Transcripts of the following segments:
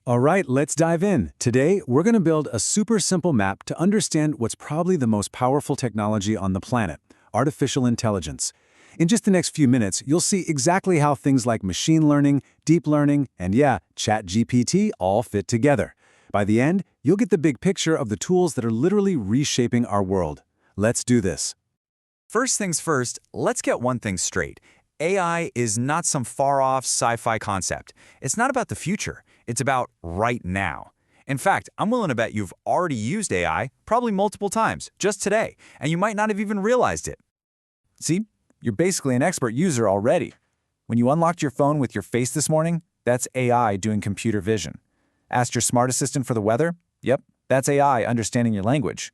All right, let's dive in. Today, we're going to build a super simple map to understand what's probably the most powerful technology on the planet, artificial intelligence. In just the next few minutes, you'll see exactly how things like machine learning, deep learning, and yeah, ChatGPT all fit together. By the end, you'll get the big picture of the tools that are literally reshaping our world. Let's do this. First things first, let's get one thing straight. AI is not some far-off sci-fi concept. It's not about the future. It's about right now. In fact, I'm willing to bet you've already used AI, probably multiple times, just today, and you might not have even realized it. See, you're basically an expert user already. When you unlocked your phone with your face this morning, that's AI doing computer vision. Asked your smart assistant for the weather? Yep, that's AI understanding your language.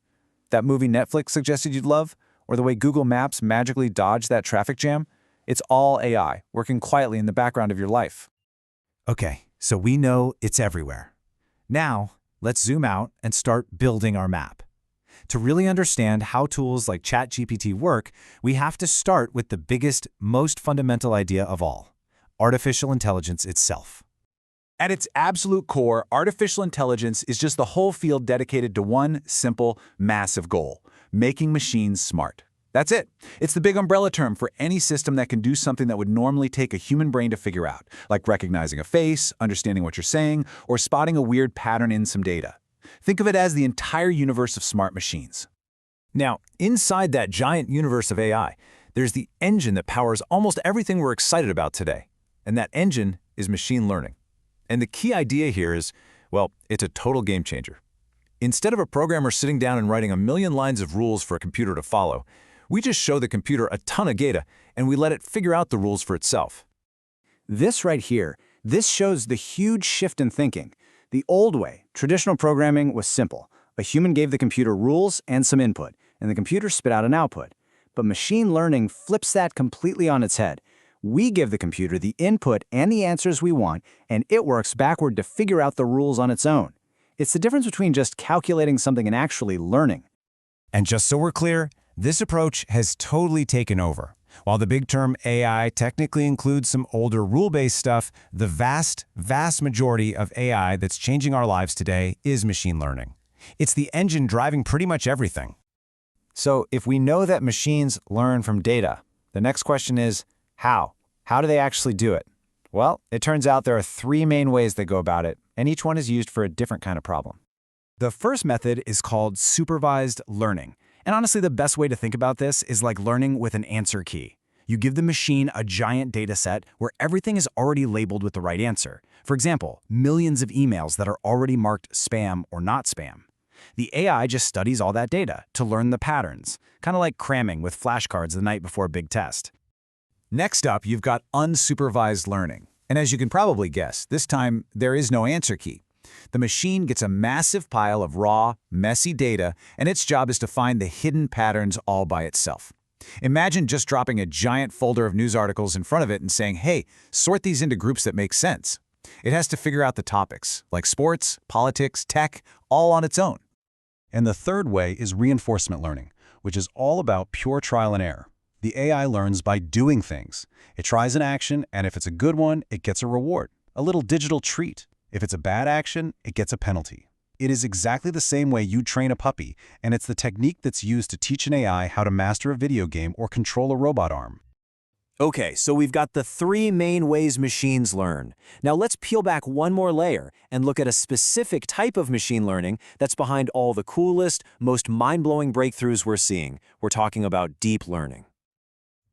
That movie Netflix suggested you'd love? Or the way Google Maps magically dodged that traffic jam? It's all AI, working quietly in the background of your life. Okay, so we know it's everywhere. Now, let's zoom out and start building our map. To really understand how tools like ChatGPT work, we have to start with the biggest, most fundamental idea of all: artificial intelligence itself. At its absolute core, artificial intelligence is just the whole field dedicated to one simple, massive goal: making machines smart. That's it. It's the big umbrella term for any system that can do something that would normally take a human brain to figure out, like recognizing a face, understanding what you're saying, or spotting a weird pattern in some data. Think of it as the entire universe of smart machines. Now, inside that giant universe of AI, there's the engine that powers almost everything we're excited about today. And that engine is machine learning. And the key idea here is, well, it's a total game changer. Instead of a programmer sitting down and writing a million lines of rules for a computer to follow, we just show the computer a ton of data, and we let it figure out the rules for itself. This right here, this shows the huge shift in thinking. The old way, traditional programming, was simple. A human gave the computer rules and some input, and the computer spit out an output. But machine learning flips that completely on its head. We give the computer the input and the answers we want, and it works backward to figure out the rules on its own. It's the difference between just calculating something and actually learning. And just so we're clear, this approach has totally taken over. While the big term AI technically includes some older rule-based stuff, the vast majority of AI that's changing our lives today is machine learning. It's the engine driving pretty much everything. So if we know that machines learn from data, the next question is, how? How do they actually do it? Well, it turns out there are three main ways they go about it, and each one is used for a different kind of problem. The first method is called supervised learning. And honestly, the best way to think about this is like learning with an answer key. You give the machine a giant data set where everything is already labeled with the right answer. For example, millions of emails that are already marked spam or not spam. The AI just studies all that data to learn the patterns, kind of like cramming with flashcards the night before a big test. Next up, you've got unsupervised learning. And as you can probably guess, this time there is no answer key. The machine gets a massive pile of raw, messy data, and its job is to find the hidden patterns all by itself. Imagine just dropping a giant folder of news articles in front of it and saying, hey, sort these into groups that make sense. It has to figure out the topics, like sports, politics, tech, all on its own. And the third way is reinforcement learning, which is all about pure trial and error. The AI learns by doing things. It tries an action, and if it's a good one, it gets a reward, a little digital treat. If it's a bad action, it gets a penalty. It is exactly the same way you train a puppy, and it's the technique that's used to teach an AI how to master a video game or control a robot arm. Okay, so we've got the three main ways machines learn. Now let's peel back one more layer and look at a specific type of machine learning that's behind all the coolest, most mind-blowing breakthroughs we're seeing. We're talking about deep learning.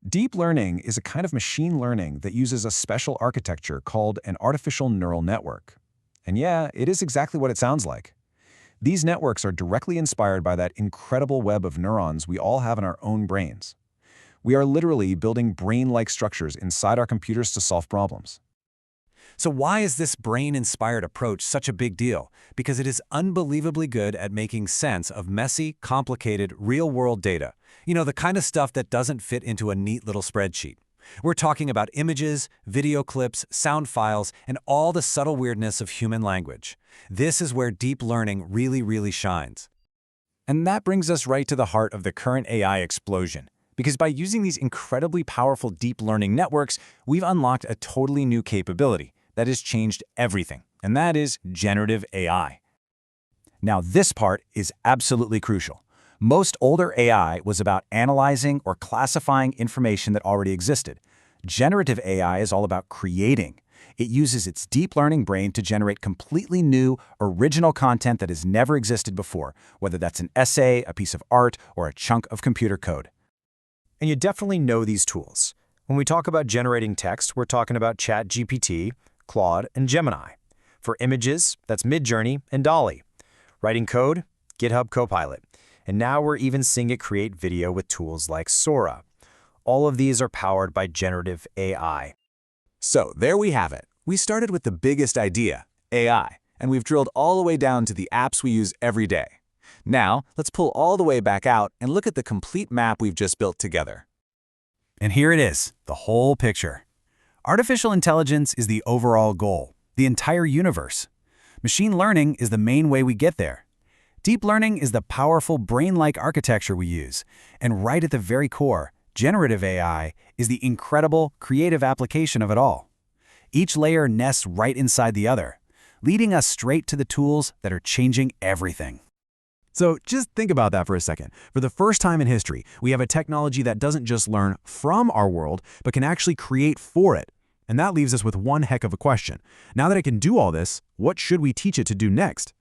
Deep learning is a kind of machine learning that uses a special architecture called an artificial neural network. And yeah, it is exactly what it sounds like. These networks are directly inspired by that incredible web of neurons we all have in our own brains. We are literally building brain-like structures inside our computers to solve problems. So why is this brain-inspired approach such a big deal? Because it is unbelievably good at making sense of messy, complicated, real-world data. You know, the kind of stuff that doesn't fit into a neat little spreadsheet. We're talking about images, video clips, sound files, and all the subtle weirdness of human language. This is where deep learning really shines. And that brings us right to the heart of the current AI explosion. Because by using these incredibly powerful deep learning networks, we've unlocked a totally new capability that has changed everything. and that is generative AI. Now, this part is absolutely crucial. Most older AI was about analyzing or classifying information that already existed. Generative AI is all about creating. It uses its deep learning brain to generate completely new, original content that has never existed before, whether that's an essay, a piece of art, or a chunk of computer code. And you definitely know these tools. When we talk about generating text, we're talking about ChatGPT, Claude, and Gemini. For images, that's Midjourney and DALL-E. Writing code, GitHub Copilot. And now we're even seeing it create video with tools like Sora. All of these are powered by generative AI. So there we have it. We started with the biggest idea, AI, and we've drilled all the way down to the apps we use every day. Now, let's pull all the way back out and look at the complete map we've just built together. And here it is, the whole picture. Artificial intelligence is the overall goal, the entire universe. Machine learning is the main way we get there. Deep learning is the powerful brain-like architecture we use. And right at the very core, generative AI is the incredible, creative application of it all. Each layer nests right inside the other, leading us straight to the tools that are changing everything. So just think about that for a second. For the first time in history, we have a technology that doesn't just learn from our world, but can actually create for it. And that leaves us with one heck of a question. Now that it can do all this, what should we teach it to do next?